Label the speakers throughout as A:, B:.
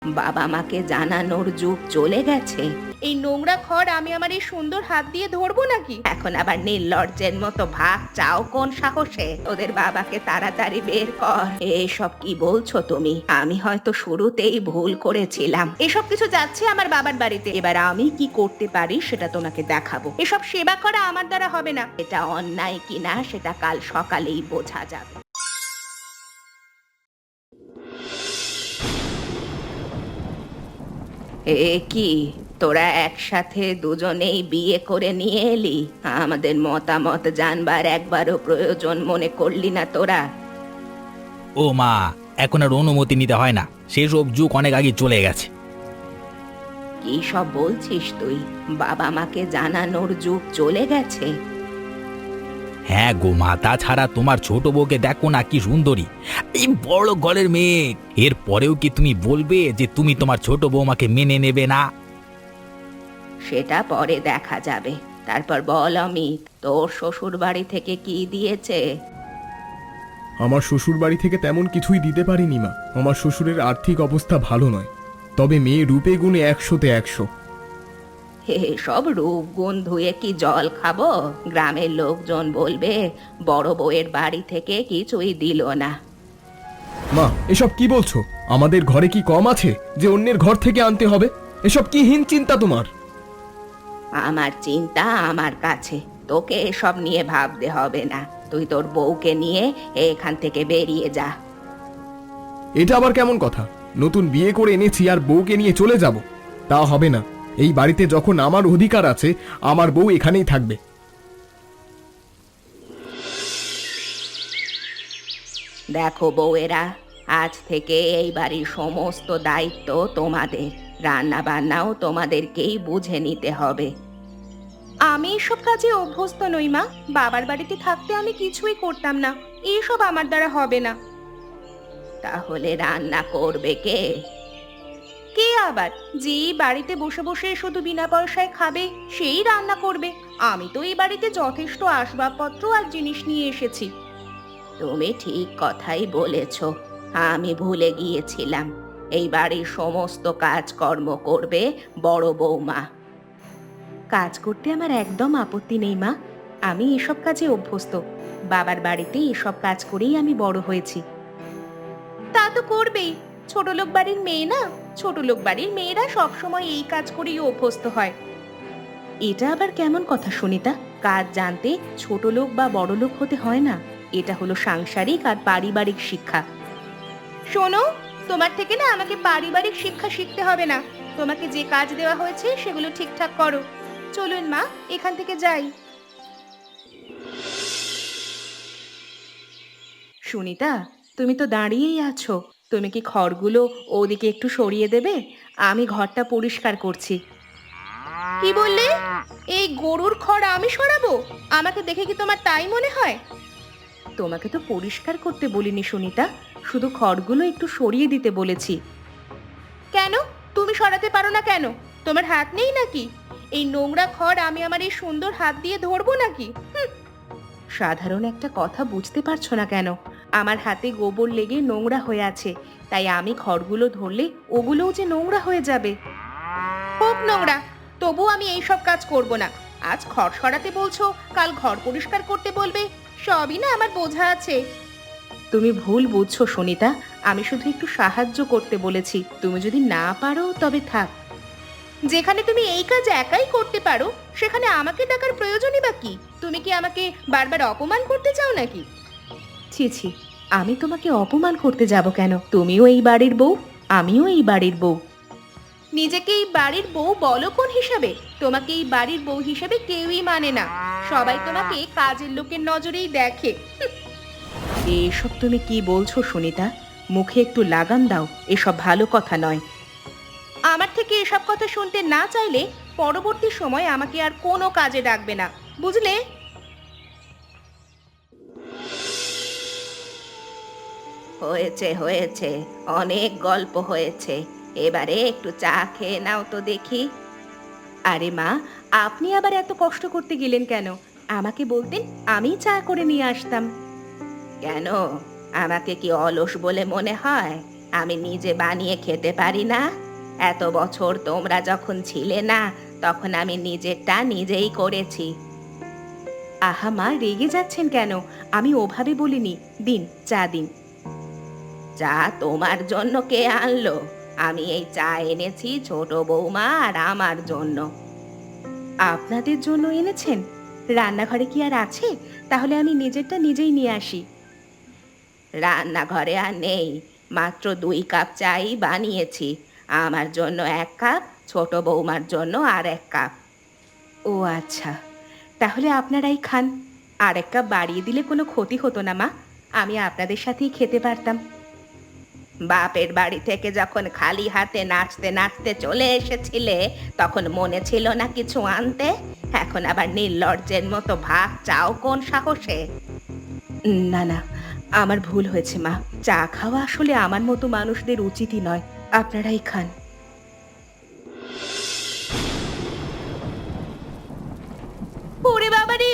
A: বাবা মাকে জানানোর যুগ চলে গেছে।
B: এই নোংরা খড় আমি আমার এই সুন্দর হাত দিয়ে ধরবো নাকি?
A: এখন আবার নির্লজ্জের মতো ভাগ চাও কোন সাহসে? ওদের বাবাকে তাড়াতাড়ি বের কর। এসব কি বলছো তুমি? আমি হয়তো শুরুতেই ভুল করেছিলাম।
B: এসব কিছু যাচ্ছে আমার বাবার বাড়িতে।
A: এবার আমি কি করতে পারি সেটা তোমাকে দেখাবো।
B: এসব সেবা করা আমার দ্বারা হবে না।
A: এটা অন্যায় কিনা সেটা কাল সকালেই বোঝা যাবে। এ কি, তোরা একসাথে দুজনেই বিয়ে করে নিয়ে এলি? আমাদের মতামত জানবার একবারও প্রয়োজন মনে করলি না তোরা?
C: ও মা, এখন আর অনুমতি নিতে হয় না, সেসব যুগ অনেক আগে চলে গেছে।
A: কি সব বলছিস তুই? বাবা মাকে জানানোর যুগ চলে গেছে?
C: হ্যাঁ গো মা, তাছাড়া তোমার ছোট বউকে দেখো না, কি সুন্দরী, এই বড় ঘরের মেয়ে। এর পরেও কি তুমি বলবে যে তুমি তোমার ছোট বৌমাকে মেনে নেবে না?
A: সেটা পরে দেখা যাবে। তারপর বল অমিত, তোর শ্বশুর বাড়ি থেকে কি দিয়েছে?
D: আমার শ্বশুর বাড়ি থেকে তেমন কিছুই দিতে পারিনি মা। আমার শ্বশুরের আর্থিক অবস্থা ভালো নয়, তবে মেয়ে রূপে গুণে 100-তে 100।
A: সব রূপ গুণ ধুয়ে কি জল খাবো? গ্রামের লোকজন বলবে বড় বউয়ের বাড়ি থেকে কিছুই দিল না।
D: মা, এসব কি বলছো? আমাদের ঘরে কি কম আছে যে অন্যের ঘর থেকে আনতে হবে? এসব কি হীন চিন্তা তোমার?
A: আমার চিন্তা আমার কাছে, তোকে এসব নিয়ে ভাবতে হবে না। তুই তোর বউকে নিয়ে এখান থেকে বেরিয়ে যা।
D: এটা আবার কেমন কথা? নতুন বিয়ে করে এনেছি আর বউকে নিয়ে চলে যাব? তা হবে না। এই বাড়িতে যখন আমার অধিকার আছে, আমার বউ এখানেই থাকবে।
A: দেখো বউয়েরা, আজ থেকে এই বাড়ির সমস্ত দায়িত্ব তোমাদের। রান্না বান্নাও তোমাদেরকেই বুঝে নিতে হবে।
B: আমি এসব কাজে অভ্যস্ত নই মা। বাবার বাড়িতে থাকতে আমি কিছুই করতাম না। এসব আমার দ্বারা হবে না।
A: তাহলে রান্না করবে কে?
B: কে আবার? যেই বাড়িতে বসে বসে শুধু বিনা পয়সায় খাবে সেই রান্না করবে। আমি তো এই বাড়িতে যথেষ্ট আসবাবপত্র আর জিনিস নিয়ে এসেছি।
A: তুমি ঠিক কথাই বলেছ, আমি ভুলে গিয়েছিলাম। এই বাড়ির সমস্ত কাজকর্ম করবে বড় বৌমা।
B: কাজ করতে আমার একদম আপত্তি নেই মা। আমি এসব কাজে অভ্যস্ত। বাবার বাড়িতে এসব কাজ করেই আমি বড় হয়েছি। তা তো করবেই। ছোট লোক বাড়ির মেয়ে না? ছোট লোক বাড়ির মেয়েরা সবসময় এই কাজ করেই অভ্যস্ত হয়। এটা আবার কেমন কথা সুনিতা? কাজ জানতে ছোট লোক বা বড় লোক হতে হয় না। এটা হলো সাংসারিক আর পারিবারিক শিক্ষা। শোনো, তোমার থেকে না আমাকে পারিবারিক শিক্ষা শিখতে হবে না। তোমাকে যে কাজ দেওয়া হয়েছে সেগুলো ঠিকঠাক করো। চলুন মা, এখান থেকে যাই। সুনিতা, তুমি তো দাঁড়িয়েই আছো। তুমি কি খড়গুলো ওদিকে একটু সরিয়ে দেবে? আমি ঘরটা পরিষ্কার করছি। কি বললে? এই গরুর খড় আমি সরাবো? আমাকে দেখে কি তোমার তাই মনে হয়? তোমাকে তো পরিষ্কার করতে বলিনি সুনিতা, শুধু খড়গুলো একটু সরিয়ে দিতে বলেছি। কেন? তুমি সরাতে পারো না কেন? তোমার হাত নেই নাকি? এই নোংরা খড় আমি আমার এই সুন্দর হাত দিয়ে ধরবো নাকি? সাধারণ একটা কথা বুঝতে পারছো না কেন? আমার হাতে গোবর লেগে নোংরা হয়ে আছে, তাই আমি খড়গুলো ধরলে ওগুলোও যে নোংরা হয়ে যাবে। হোক নোংরা, তবু আমি এই সব কাজ করব না। আজ খড় সরাতে বলছো, কাল ঘর পরিষ্কার করতে বলবে। সবই না আমার বোঝা আছে। তুমি ভুল বুঝছো সুনিতা। আমি শুধু একটু সাহায্য করতে বলেছি। তুমি যদি না পারো তবে থাক। যেখানে তুমি এই কাজ একাই করতে পারো সেখানে আমাকে ডাকার প্রয়োজনই বা কি? তুমি কি আমাকে বারবার অপমান করতে চাও নাকি? ছি ছি, আমি তোমাকে অপমান করতে যাব কেন? তুমিও এই বাড়ির বউ, আমিও এই বাড়ির বউ। নিজেকে এই বাড়ির বউ বলো কোন হিসাবে? তোমাকে এই বাড়ির বউ হিসেবে কেউই মানে না। সবাই তোমাকে কাজের লোকের নজরেই দেখে। এসব তুমি কি বলছো সুনিতা? মুখে একটু লাগাম দাও, এসব ভালো কথা নয়। আমার থেকে এসব কথা শুনতে না চাইলে পরবর্তী সময় আমাকে আর কোনো কাজে ডাকবে না, বুঝলে?
A: হয়েছে হয়েছে, অনেক গল্প হয়েছে। এবারে একটু চা খেয়ে নাও তো দেখি।
B: আরে মা, আপনি আবার এত কষ্ট করতে গেলেন কেন? আমাকে বলতেন, আমি চা করে নিয়ে আসতাম।
A: কেন, আমাকে কি অলস বলে মনে হয়? আমি নিজে বানিয়ে খেতে পারি না? এত বছর তোমরা যখন ছিলে না, তখন আমি নিজেরটা নিজেই করেছি।
B: আহা মা, রেগে যাচ্ছেন কেন? আমি ওভাবে বলিনি। দিন, চা দিন।
A: চা তোমার জন্য কে আনলো? আমি এই চা এনেছি ছোট বৌমা আর আমার জন্য।
B: আপনাদের জন্য এনেছেন? রান্নাঘরে কি আর আছে? তাহলে আমি নিজেরটা নিজেই নিয়ে আসি।
A: রান্নাঘরে আর নেই, মাত্র 2 কাপ চাই বানিয়েছি। আমার জন্য 1 কাপ, ছোট বৌমার জন্য আর 1 কাপ।
B: ও আচ্ছা, তাহলে আপনারাই খান। আর এক কাপ বাড়িয়ে দিলে কোনো ক্ষতি হতো না মা। আমি আপনাদের সাথেই খেতে পারতাম।
A: বাপের বাড়ি থেকে যখন খালি হাতে নাচতে নাচতে চলে এসেছিলে, তখন মনে ছিল না কিছু আনতে? এখন আবার নির্লজ্জের মতো ভাগ চাও কোন সাহসে?
B: না না, আমার ভুল হয়েছে মা। চা খাওয়া আসলে আমার মতো মানুষদের উচিতই নয়। আপনারাই খান। ওরে বাবা রে,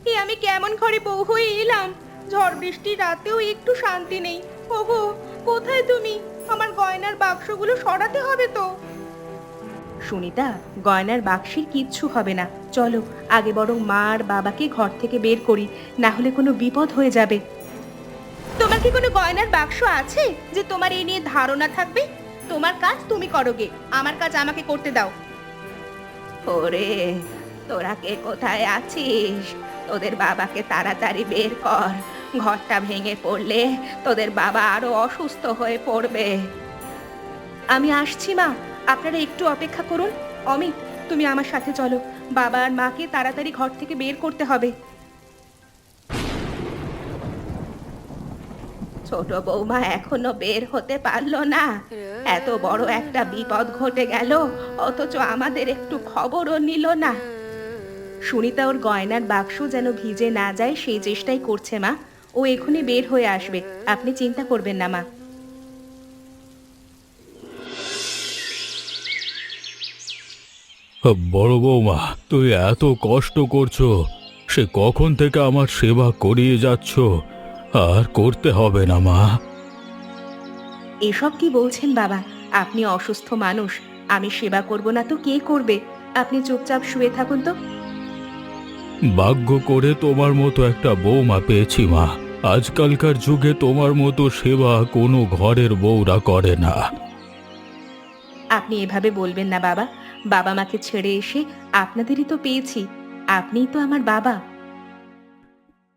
B: এ আমি কেমন ঘরে বউ হয়ে এলাম! ঝড় বৃষ্টির রাতেও একটু শান্তি নেই। ওগো, কোথায় তুমি? আমার গয়নার বাক্সগুলো সরাতে হবে তো। সুনিতা, গয়নার বাক্সের কিচ্ছু হবে না। চলো আগে বরং মা আর বাবাকে ঘর থেকে বের করি, না হলে কোনো বিপদ হয়ে যাবে। তোমার কি কোনো গয়নার বাক্স আছে যে তোমার এই নিয়ে ধারণা থাকবে? তোমার কাজ তুমি করোগে, আমার কাজ আমাকে করতে দাও।
A: ওরে, তোরা কে কোথায় আছিস? তোদের বাবাকে তাড়াতাড়ি বের কর। ঘরটা ভেঙে পড়লে তোদের বাবা আরো অসুস্থ হয়ে পড়বে।
B: আমি আসছি মা, আপনারা একটু অপেক্ষা করুন। অমিত, তুমি আমার সাথে চলো। বাবা আর মাকে তাড়াতাড়ি ঘর থেকে বের করতে হবে।
A: ছোট বৌমা এখনো বের হতে পারলো না? এত বড় একটা বিপদ ঘটে গেল, অথচ আমাদের একটু খবরও নিল না।
B: সুনিতা ওর গয়নার বাক্স যেন ভিজে না যায় সেই চেষ্টাই করছে মা। ও এখনই বের হয়ে আসবে, আপনি চিন্তা করবেন না মা।
C: বড় বৌমা, তুই এত কষ্ট করছো, সে কখন থেকে আমার সেবা করিয়ে যাচ্ছ। আর করতে হবে না মা।
B: এসব কি বলছেন বাবা? আপনি অসুস্থ মানুষ, আমি সেবা করব না তো কে করবে? আপনি চুপচাপ শুয়ে থাকুন তো।
C: ভাগ্য করে তোমার মতো একটা বৌমা পেয়েছি মা। আজকালকার যুগে তোমার মতো সেবা কোনো ঘরের বউরা করে না।
B: আপনি এভাবে বলবেন না বাবা। বাবা মাকে ছেড়ে এসে আপনাদেরই তো পেয়েছি। আপনিই তো আমার বাবা।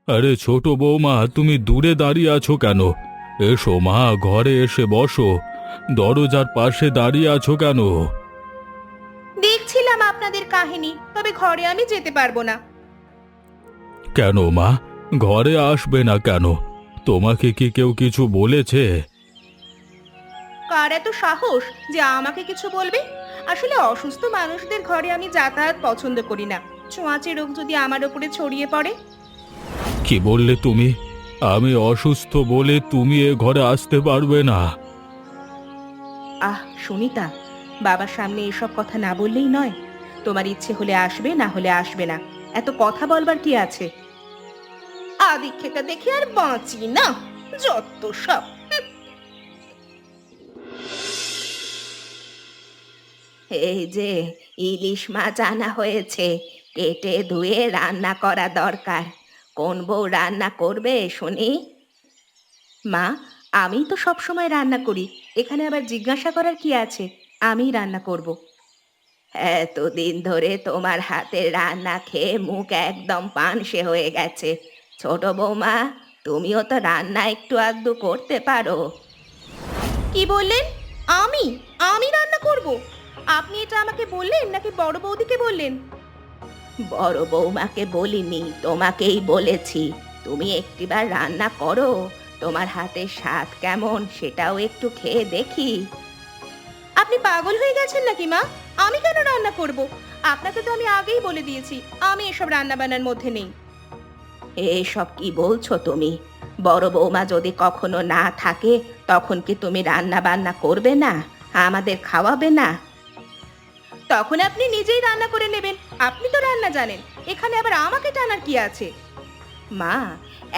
C: আরে ছোট বৌমা, তুমি দূরে দাঁড়িয়ে আছো কেন? এসো মা, ঘরে এসে বসো। দরজার পাশে দাঁড়িয়ে আছো কেন?
B: দেখছিলাম আপনাদের কাহিনী, তবে ঘরে আমি যেতে পারবো না।
C: কেন মা, ঘরে আসবে না কেন? তোমাকে কি কেউ কিছু বলেছে?
B: কার এত সাহস যে আমাকে কিছু বলবে? আসলে অসুস্থ মানুষদের ঘরে আমি যাতায়াত পছন্দ করি না। ছোঁয়াচে রোগ যদি আমার উপরে ছড়িয়ে পড়ে।
C: কি বললে তুমি? আমি অসুস্থ বলে তুমি এ ঘরে আসতে পারবে না?
B: আহ সুনিতা, বাবার সামনে এসব কথা না বললেই নয়। তোমার ইচ্ছে হলে আসবে, না হলে আসবে না। এত কথা বলবার কি আছে? আদিক্ষেতা দেখে আর বাঁচি না, যত সব।
A: এই যে ইলিশ মাছ আনা হয়েছে, কেটে ধুয়ে রান্না করা দরকার। কোন বউ রান্না করবে শুনি?
B: মা, আমি তো সব সময় রান্না করি। এখানে আবার জিজ্ঞাসা করার কি আছে? আমিই রান্না করব।
A: এতদিন ধরে তোমার হাতের রান্না খেয়ে মুখ একদম পানসে হয়ে গেছে। ছোট বৌমা, তুমিও তো রান্না একটু আধটু করতে পারো।
B: কি বললেন? আমি আমি রান্না করব? আপনি এটা আমাকে বললেন নাকি বড় বৌদিকে বললেন?
A: বড় বৌমাকে বলিনি, তোমাকেই বলেছি। তুমি একটিবার রান্না করো, তোমার হাতের স্বাদ কেমন সেটাও একটু খেয়ে দেখি।
B: আপনি পাগল হয়ে গেছেন নাকি মা? আমি কেন রান্না করব? আপনাকে তো আমি আগেই বলে দিয়েছি আমি এসব রান্না বান্নার মধ্যে নেই।
A: এসব কি বলছো তুমি? বড় বৌমা যদি কখনো না থাকে, তখন কি তুমি রান্না বান্না করবে না? আমাদের খাওয়াবে না?
B: তখন আপনি নিজেই রান্না করে নেবেন। আপনি তো রান্না জানেন, এখানে আবার আমাকে টানার কি আছে? মা,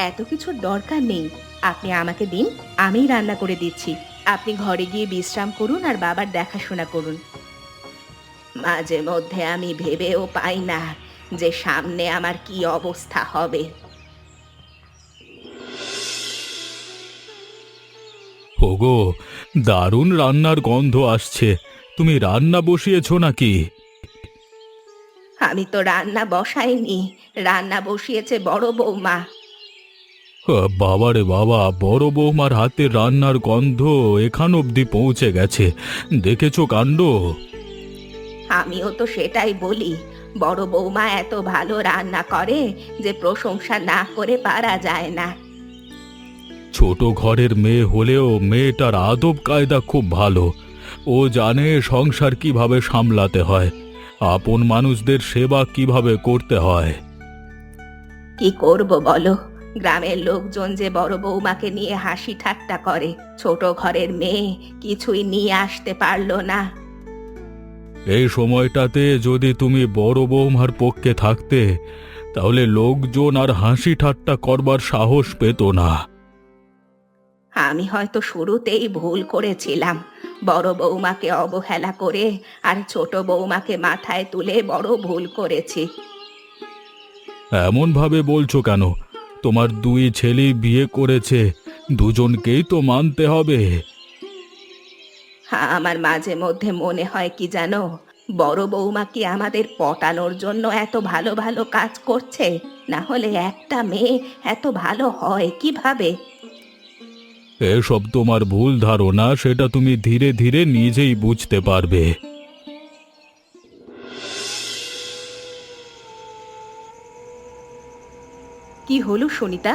B: এত কিছুর দরকার নেই। আপনি আমাকে দিন, আমিই রান্না করে দিচ্ছি। আপনি ঘরে গিয়ে বিশ্রাম করুন আর বাবার দেখাশোনা করুন।
A: মাঝে মধ্যে আমি ভেবেও পাই না যে সামনে আমার কি অবস্থা হবে।
C: ওগো, দারুণ রান্নার গন্ধ আসছে। তুমি রান্না বসিয়েছো নাকি?
A: আমি তো রান্না বসাইনি, রান্না বসিয়েছে বড় বৌমা।
C: বাবারে বাবা, বড় বৌমার হাতের রান্নার গন্ধ এখান অবধি পৌঁছে গেছে। দেখেছো কাণ্ড?
A: আমিও তো সেটাই বলি, বড় বৌমা এত ভালো রান্না করে যে প্রশংসা না করে পারা যায় না।
C: ছোট ঘরের মেয়ে হলেও মেয়েটার আদব কায়দা খুব ভালো। ও জানে সংসার কিভাবে সামলাতে হয়, আপন মানুষদের সেবা কিভাবে করতে হয়।
A: কি করব বলো, গ্রামের লোকজন যে বড় বৌমাকে নিয়ে হাসি ঠাট্টা করে, ছোট ঘরের মেয়ে কিছুই নিয়ে আসতে পারলো না।
C: এই সময়টাতে যদি তুমি বড় বৌমার পক্ষে থাকতে, তাহলে লোকজন আর হাসি ঠাট্টা করবার সাহস পেত না।
A: আমি হয়তো শুরুতেই ভুল করেছিলাম, বড় বৌমাকে অবহেলা করে আর ছোট বৌমাকে মাথায় তুলে বড় ভুল করেছি।
C: এমন ভাবে বলছো কেন? তোমার দুই ছেলে বিয়ে করেছে, দুজনকেই তো মানতে হবে।
A: আমার মাঝে মধ্যে মনে হয় কি জানো, বড় বৌমা কি আমাদের পটানোর জন্য এত ভালো ভালো কাজ করছে? না হলে একটা মেয়ে এত ভালো হয় কিভাবে?
C: এসব তোমার ভুল ধারণা, সেটা তুমি ধীরে ধীরে নিজেই বুঝতে পারবে।
B: কি হলো সুনিতা,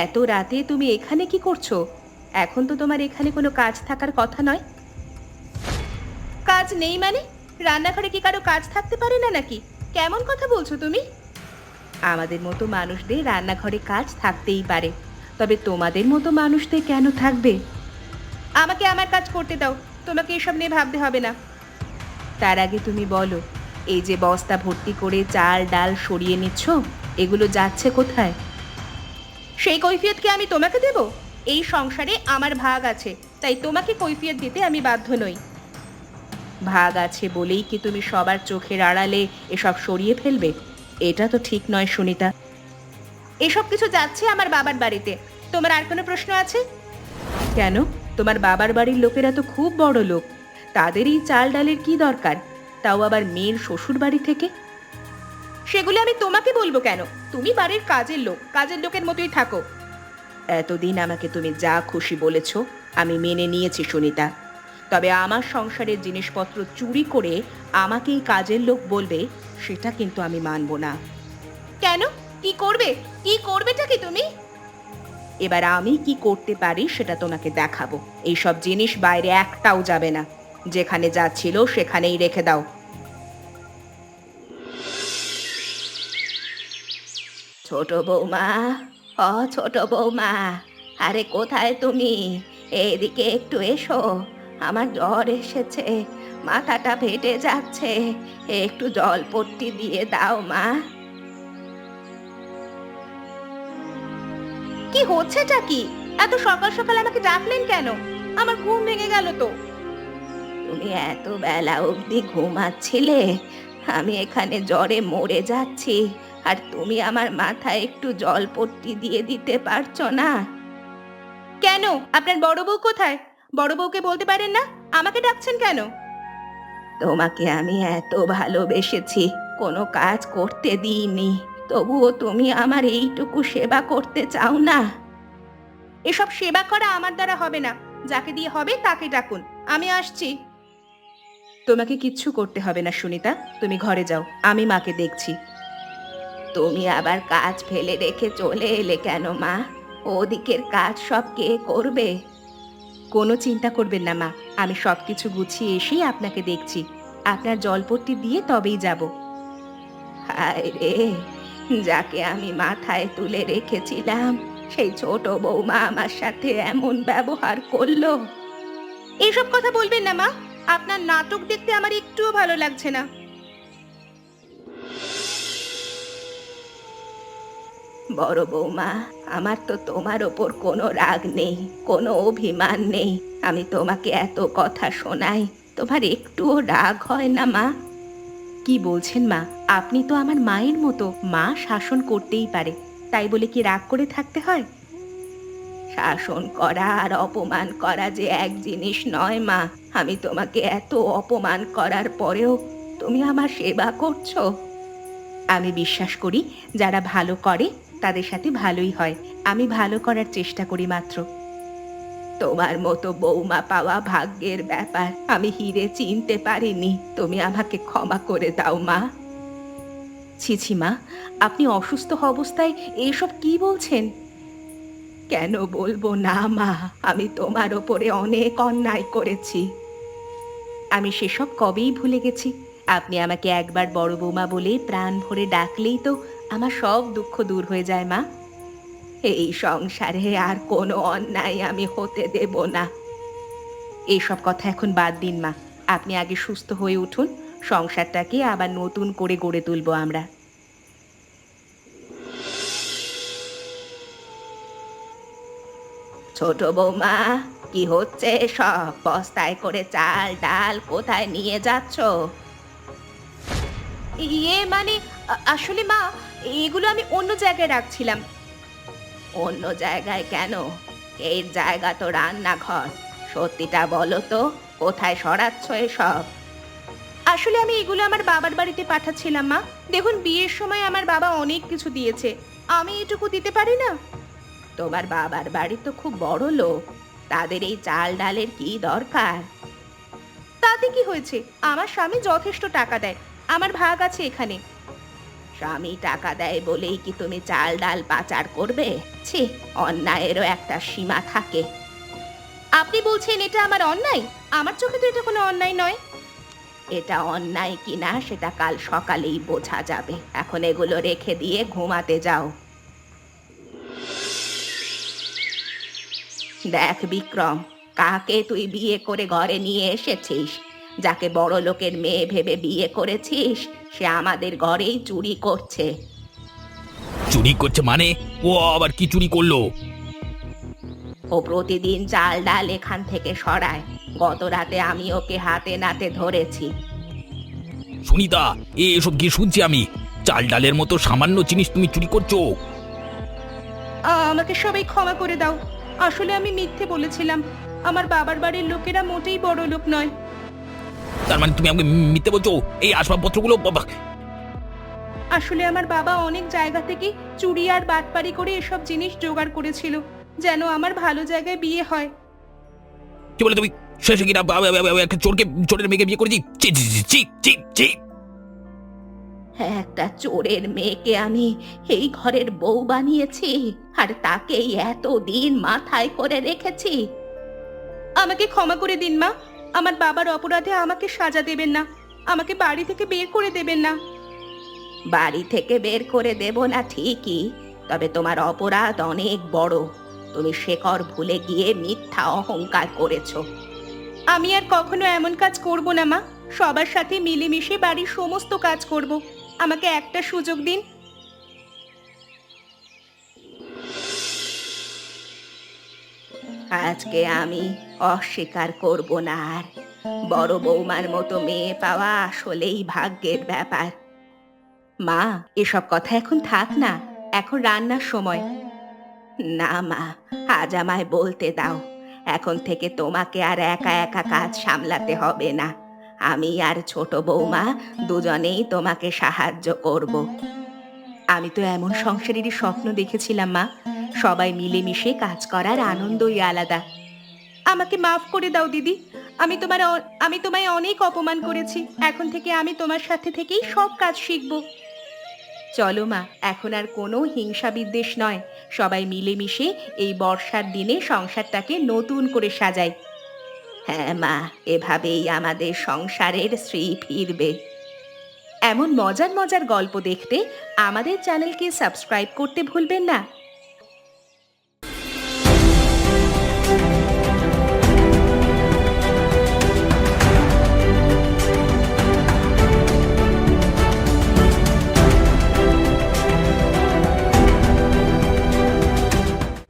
B: এত রাতে তুমি এখানে কি করছো? এখন তো তোমার এখানে কোনো কাজ থাকার কথা নয়। কাজ নেই মানে? রান্নাঘরে কি কারো কাজ থাকতে পারে না নাকি? কেমন কথা বলছো তুমি? আমাদের মতো মানুষদের রান্নাঘরে কাজ থাকতেই পারে, তবে তোমাদের মতো মানুষদের কেন থাকবে? আমাকে আমার কাজ করতে দাও, তোমাকে এসব নিয়ে ভাবতে হবে না। তার আগে তুমি বলো, এই যে বস্তা ভর্তি করে চাল ডাল সরিয়ে নিচ্ছ, এগুলো যাচ্ছে কোথায়? সেই কৈফিয়ত কি আমি তোমাকে দেব? এই সংসারে আমার ভাগ আছে, তাই তোমাকে কৈফিয়ত দিতে আমি বাধ্য নই। ভাগ আছে বলেই কি তুমি সবার চোখের আড়ালে এসব সরিয়ে ফেলবে? এটা তো ঠিক নয় সুনিতা। এসব কিছু যাচ্ছে আমার বাবার বাড়িতে, তোমার আর কোনো প্রশ্ন আছে? কেন, তোমার বাবার বাড়ির লোকেরা তো খুব বড় লোক, তাদের এই চাল ডালের কি দরকার, তাও আবার মেয়ের শ্বশুর বাড়ি থেকে? সেগুলো আমি তোমাকে বলবো কেন? তুমি বাড়ির কাজের লোক, কাজের লোকের মতোই থাকো। এতদিন আমাকে তুমি যা খুশি বলেছো আমি মেনে নিয়েছি সুনিতা, তবে আমার সংসারের জিনিসপত্র চুরি করে আমাকে এই কাজের লোক বলবে, সেটা কিন্তু আমি মানব না। কেন, কি করবে? কি করবেটা কি তুমি? এবার আমি কি করতে পারি সেটা তোমাকে দেখাবো। এইসব জিনিস বাইরে একটাও যাবে না, যেখানে যাচ্ছিল সেখানেই রেখে দাও।
A: ছোট বৌমা, ছোট বৌমা, আরে কোথায় তুমি? এদিকে একটু এসো, আমার জ্বর এসেছে, মাথাটা ফেটে যাচ্ছে, একটু জলপট্টি দিয়ে দাও মা।
B: কি হচ্ছেটা কি? এত সকাল সকাল আমাকে ডাকলেন কেন? আমার ঘুম ভেঙে গেল তো।
A: তুমি এত বেলা অবধি ঘুমাচ্ছিলে, আমি এখানে জ্বরে মরে যাচ্ছি, আর তুমি আমার মাথায় একটু জলপট্টি দিয়ে দিতে পারছো না?
B: কেন, আপনার বড় বউ কোথায়? বড় বউকে বলতে পারেন না? আমাকে ডাকছেন কেন?
A: তোমাকে আমি এত ভালোবেসেছি, কোনো কাজ করতে দিইনি, তবুও তুমি আমার এইটুকু সেবা করতে চাও না?
B: এসব সেবা করা আমার দ্বারা হবে না, যাকে দিয়ে হবে তাকে ডাকুন, আমি আসছি। তোমাকে কিচ্ছু করতে হবে না সুনিতা, তুমি ঘরে যাও, আমি মাকে দেখছি।
A: তুমি আবার কাজ ফেলে রেখে চলে এলে কেন মা? ওদিকের কাজ সব কে করবে?
B: কোনো চিন্তা করবেন না মা, আমি সবকিছু গুছিয়ে এসেই আপনাকে দেখছি। আপনার জলপট্টি দিয়ে তবেই যাব।
A: হায় রে, যাকে আমি মাথায় তুলে রেখেছিলাম সেই ছোট বৌমা আমার সাথে এমন ব্যবহার করলো।
B: এইসব কথা বলবেন না মা, আপনার নাটক দেখতে আমার একটুও ভালো লাগছে না।
A: বড় বৌমা, আমার তো তোমার ওপর কোনো রাগ নেই, কোনো অভিমান নেই। আমি তোমাকে এত কথা শোনাই, তোমার একটুও রাগ হয় না মা?
B: কি বলছেন মা? আপনি তো আমার মায়ের মতো, মা শাসন করতেই পারে, তাই বলে কি রাগ করে থাকতে হয়?
A: শাসন করা আর অপমান করা যে এক জিনিস নয় মা। আমি তোমাকে এত অপমান করার পরেও তুমি আমার সেবা করছো।
B: আমি বিশ্বাস করি যারা ভালো করে তাদের সাথে ভালোই হয়। আমি ভালো করার চেষ্টা করি মাত্র।
A: তোমার মতো বৌমা পাওয়া ভাগ্যের ব্যাপার। আমি হিরে চিনতে পারিনি, তুমি আমাকে ক্ষমা করে দাও মা।
B: ছি ছি মা, আপনি অসুস্থ অবস্থায় এইসব কি বলছেন?
A: কেন বলবো না মা? আমি তোমার ওপরে অনেক অন্যায় করেছি।
B: আমি সেসব কবেই ভুলে গেছি। আপনি আমাকে একবার বড় বৌমা বলে প্রাণ ভরে ডাকলেই তো আমার সব দুঃখ দূর হয়ে যায় মা।
A: এই সংসারে আর কোনো অন্যায় আমি হতে দেব না।
B: এইসব কথা এখন বাদ দিন মা, আপনি আগে সুস্থ হয়ে উঠুন, সংসারটাকে আবার নতুন করে গড়ে তুলবো আমরা।
A: ছোট বৌমা, কি হচ্ছে সব? বস্তায় করে চাল ডাল কোথায় নিয়ে যাচ্ছ?
B: ইয়ে মানে আসলে মা, এগুলো আমি অন্য জায়গায় রাখছিলাম।
A: অন্য জায়গায় কেন? এই জায়গা তো রান্নাঘর। সত্যিটা বলো তো, কোথায় সরাচ্ছ এসব?
B: আসলে আমি এগুলো আমার বাবার বাড়িতে পাঠাচ্ছিলাম মা। দেখুন, বিয়ের সময় আমার বাবা অনেক কিছু দিয়েছে, আমি এটুকু দিতে পারি না?
A: তোমার বাবার বাড়ি তো খুব বড় লোক, তাদের এই চাল ডালের কি দরকার?
B: তাতে কি হয়েছে? আমার স্বামী যথেষ্ট টাকা দেয়, আমার ভাগ আছে এখানে।
A: স্বামী টাকা দেয় বলেই কি তুমি চাল ডাল পাচার করবে? ছি, অন্যায়েরও একটা সীমা থাকে।
B: আপনি বলছেন এটা আমার অন্যায়? আমার চোখে তো এটা কোনো অন্যায় নয়।
A: এটা অন্যায় কিনা সেটা কাল সকালেই বোঝা যাবে। এখন এগুলো রেখে দিয়ে ঘুমাতে যাও। দেখ বিক্রম, কাকে তুই বিয়ে করে ঘরে নিয়ে এসেছিস? যাকে বড় লোকের মেয়ে ভেবে বিয়ে করেছিস, সে আমাদের ঘরেই চুরি করছে।
C: চুরি করছে মানে? ও আবার কি চুরি করলো?
A: ও প্রতিদিন চাল ডাল এখান থেকে সরায়। গত রাতে আমি ওকে হাতে নাতে ধরেছি।
C: সুনিতা, এসব কি শুনছি আমি? চাল ডালের মতো সামান্য জিনিস তুমি চুরি করছো?
B: আমাকে সবাই ক্ষমা করে দাও। আসলে আমি মিথ্যে বলেছিলাম। আমার বাবার বাড়ির লোকেরা মোটেই বড় লোক নয়।
C: তার মানে তুমি আমাকে মিথ্যে বলছো? এই আসবাবপত্রগুলো
B: আসলে আমার বাবা অনেক জায়গা থেকে চুরি আর বাটপারি করে এসব জিনিস জোগাড় করেছিল, যেন আমার ভালো জায়গায় বিয়ে হয়।
C: কি বলে তুমি? শেষে কিনা একটা চোরের মেয়েকে বিয়ে করেছি? ছি ছি ছি ছি ছি ছি।
A: একটা চোরের মেয়েকে আমি এই ঘরের বউ বানিয়েছি, আর তাকেই এতদিন মাথায় করে রেখেছি।
B: আমাকে ক্ষমা করে দিন মা। আমার বাবার অপরাধে আমাকে সাজা দেবেন না, আমাকে বাড়ি থেকে বের করে দেবেন না।
A: বাড়ি থেকে বের করে দেব না ঠিকই, তবে তোমার অপরাধ অনেক বড়। তুমি শেকড় ভুলে গিয়ে মিথ্যা অহংকার করেছো।
B: আমি আর কখনো এমন কাজ করব না মা। সবার সাথে মিলেমিশে বাড়ির সমস্ত কাজ করব। আমাকে একটা সুযোগ দিন।
A: আজকে আমি অস্বীকার করব না আর। বড় বৌমার মতো মেয়ে পাওয়া আসলেই ভাগ্যের ব্যাপার।
B: মা, এসব কথা এখন থাক না, এখন রান্নার সময়।
A: না মা, আজ আমায় বলতে দাও। এখন থেকে তোমাকে আর একা একা কাজ সামলাতে হবে না। আমি আর ছোট বৌমা দুজনেই তোমাকে সাহায্য করব।
B: আমি তো এমন সংসারেরই স্বপ্ন দেখেছিলাম মা, সবাই মিলেমিশে কাজ করার আনন্দই আলাদা। আমাকে মাফ করে দাও দিদি। আমি তোমায় অনেক অপমান করেছি। এখন থেকে আমি তোমার সাথে থেকেই সব কাজ শিখব। চলো মা, এখন আর কোনো হিংসা বিদ্বেষ নয়, সবাই মিলেমিশে এই বর্ষার দিনে সংসারটাকে নতুন করে সাজাই।
A: হ্যাঁ মা, এভাবেই আমাদের সংসারের শ্রী ফিরবে।
B: এমন মজার মজার গল্প দেখতে আমাদের চ্যানেলকে সাবস্ক্রাইব করতে ভুলবেন না।